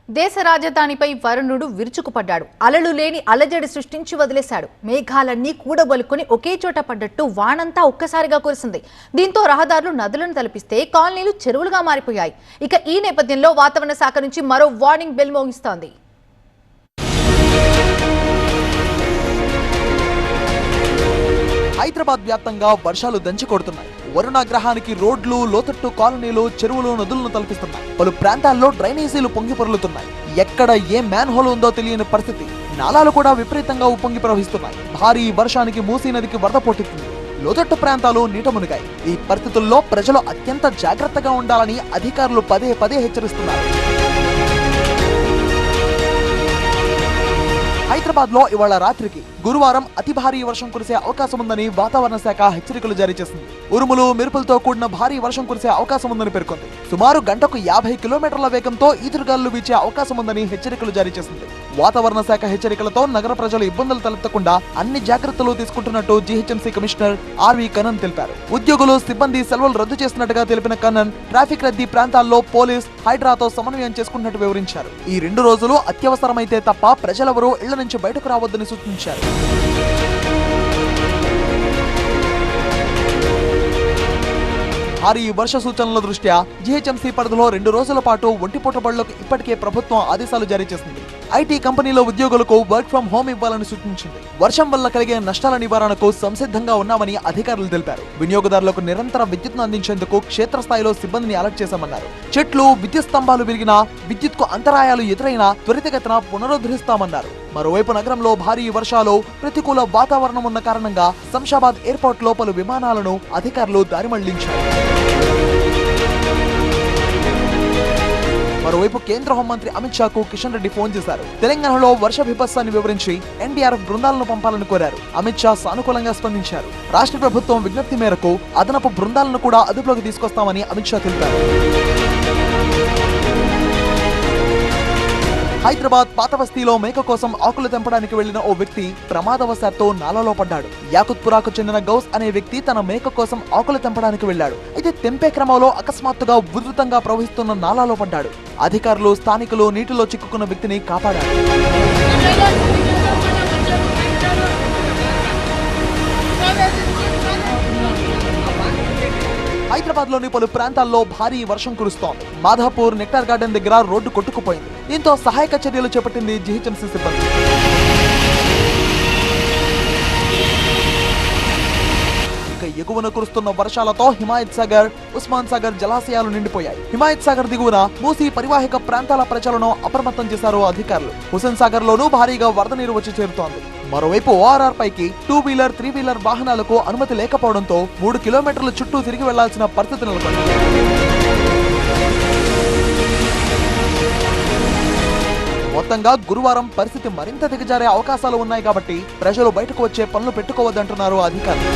దేశ రాజధానిపై వరుణుడు విరుచుకుపడ్డాడు. అలలు లేని అలజడి సృష్టించి వదిలేశాడు. మేఘాలన్నీ కూడబలుకొని ఒకే చోట పడ్డట్టు వానంతా ఒక్కసారిగా కురిసింది. దీంతో రహదారులు నదులను తలపిస్తే కాలనీలు చెరువులుగా మారిపోయాయి. ఇక ఈ నేపథ్యంలో వాతావరణ శాఖ నుంచి మరో వార్నింగ్ బెల్ మోగిస్తోంది. హైదరాబాద్ వ్యాప్తంగా వర్షాలు దంచి కొడుతున్నాయి. వరుణ గ్రహానికి రోడ్లు, లోతట్టు కాలనీలు, చెరువులు, నదులను తలపిస్తున్నాయి. పలు ప్రాంతాల్లో డ్రైనేజీలు పొంగి పొర్లుతున్నాయి. ఎక్కడ ఏ మ్యాన్ హోల్ ఉందో తెలియని పరిస్థితి. నాలాలు కూడా విపరీతంగా ఉప్పొంగి ప్రవహిస్తున్నాయి. భారీ వర్షానికి మూసీ నదికి వరద పోటెత్తింది. లోతట్టు ప్రాంతాలు నీట మునిగాయి. ఈ పరిస్థితుల్లో ప్రజలు అత్యంత జాగ్రత్తగా ఉండాలని అధికారులు పదే పదే హెచ్చరిస్తున్నారు. హైదరాబాద్ లో ఇవాళ రాత్రికి గురువారం అతి భారీ వర్షం కురిసే అవకాశం ఉందని వాతావరణ శాఖ హెచ్చరికలు జారీ చేసింది. ఉరుములు, మెరుపులతో కూడిన భారీ వర్షం కురిసే అవకాశం ఉందని పేర్కొంది. సుమారు గంటకు 50 కిలోమీటర్ల వేగంతో ఈదురుగాలులు వీచే అవకాశం ఉందని హెచ్చరికలు జారీ చేసింది. వాతావరణ శాఖ హెచ్చరికలతో నగర ప్రజలు ఇబ్బందులు తలెత్తకుండా అన్ని జాగ్రత్తలు తీసుకుంటున్నట్టు జీహెచ్ఎంసీ కమిషనర్ ఆర్వి కన్నన్ తెలిపారు. ఉద్యోగులు, సిబ్బంది సెలవులు రద్దు చేసినట్టుగా తెలిపిన కన్నన్ ట్రాఫిక్ రద్దీ ప్రాంతాల్లో పోలీస్, హైడ్రాతో సమన్వయం చేసుకున్నట్టు వివరించారు. ఈ 2 రోజులు అత్యవసరమైతే తప్ప ప్రజలెవరూ ఇళ్ల నుంచి బయటకు రావద్దని సూచించారు. భారీ వర్ష సూచనల దృష్ట్యా జీహెచ్ఎంసీ పరిధిలో 2 రోజుల పాటు ఒంటిపూట బడులకు ఇప్పటికే ప్రభుత్వం ఆదేశాలు జారీ చేసింది. ఐటీ కంపెనీల ఉద్యోగులకు వర్క్ ఫ్రం హోమ్ ఇవ్వాలని సూచించింది. వర్షం వల్ల కలిగే నష్టాల నివారణకు సంసిద్ధంగా ఉన్నామని అధికారులు తెలిపారు. వినియోగదారులకు నిరంతర విద్యుత్ను అందించేందుకు క్షేత్రస్థాయిలో సిబ్బందిని అలర్ట్ చేశామన్నారు. చెట్లు, విద్యుత్ స్తంభాలు విరిగినా, విద్యుత్కు అంతరాయాలు ఎదురైనా త్వరితగతిన పునరుద్ధరిస్తామన్నారు. మరోవైపు నగరంలో భారీ వర్షాలు, ప్రతికూల వాతావరణం ఉన్న కారణంగా శంషాబాద్ ఎయిర్పోర్ట్ లో పలు విమానాలను అధికారులు దారి మళ్లించారు. మరోవైపు కేంద్ర హోంమంత్రి అమిత్ షాకు కిషన్ రెడ్డి ఫోన్ చేశారు. తెలంగాణలో వర్ష విపత్సాన్ని వివరించి ఎన్డీఆర్ఎఫ్ బృందాలను పంపాలని కోరారు. అమిత్ షా సానుకూలంగా స్పందించారు. రాష్ట్ర ప్రభుత్వం విజ్ఞప్తి మేరకు అదనపు బృందాలను కూడా అదుపులోకి తీసుకొస్తామని అమిత్ షా తెలిపారు. హైదరాబాద్ పాత బస్తీలో మేక కోసం ఆకులు తెంపడానికి వెళ్లిన ఓ వ్యక్తి ప్రమాదవశాత్తు నాలలో పడ్డాడు. యాకుత్పురాకు చెందిన గౌస్ అనే వ్యక్తి తన మేక కోసం ఆకులు తెంపడానికి వెళ్లాడు. అయితే తెంపే క్రమంలో అకస్మాత్తుగా ఉధృతంగా ప్రవహిస్తున్న నాలాలో పడ్డాడు. అధికారులు, స్థానికులు నీటిలో చిక్కుకున్న వ్యక్తిని కాపాడారు. హైదరాబాద్ లోని పలు ప్రాంతాల్లో భారీ వర్షం కురుస్తోంది. మాధాపూర్, నెక్టార్ గార్డెన్ దగ్గర రోడ్డు కొట్టుకుపోయింది. దీంతో సహాయక చర్యలు చేపట్టింది జీహెచ్ఎంసీ సిబ్బంది. ఇక ఎగువన కురుస్తున్న వర్షాలతో హిమాయత్ సాగర్, ఉస్మాన్ సాగర్ జలాశయాలు నిండిపోయాయి. హిమాయత్ సాగర్ దిగువన మూసీ పరివాహక ప్రాంతాల ప్రజలను అప్రమత్తం చేశారు అధికారులు. హుసేన్ సాగర్ లోనూ భారీగా వరద నీరు వచ్చి చేరుతోంది. మరోవైపు ఓఆర్ఆర్ పైకి 2 వీలర్, 3 వీలర్ వాహనాలకు అనుమతి లేకపోవడంతో 3 కిలోమీటర్ల చుట్టూ తిరిగి వెళ్లాల్సిన పరిస్థితి నెలకొంది. మొత్తంగా గురువారం పరిస్థితి మరింత దిగజారే అవకాశాలు ఉన్నాయి కాబట్టి ప్రజలు బయటకు వచ్చే పనులు పెట్టుకోవద్దంటున్నారు అధికారులు.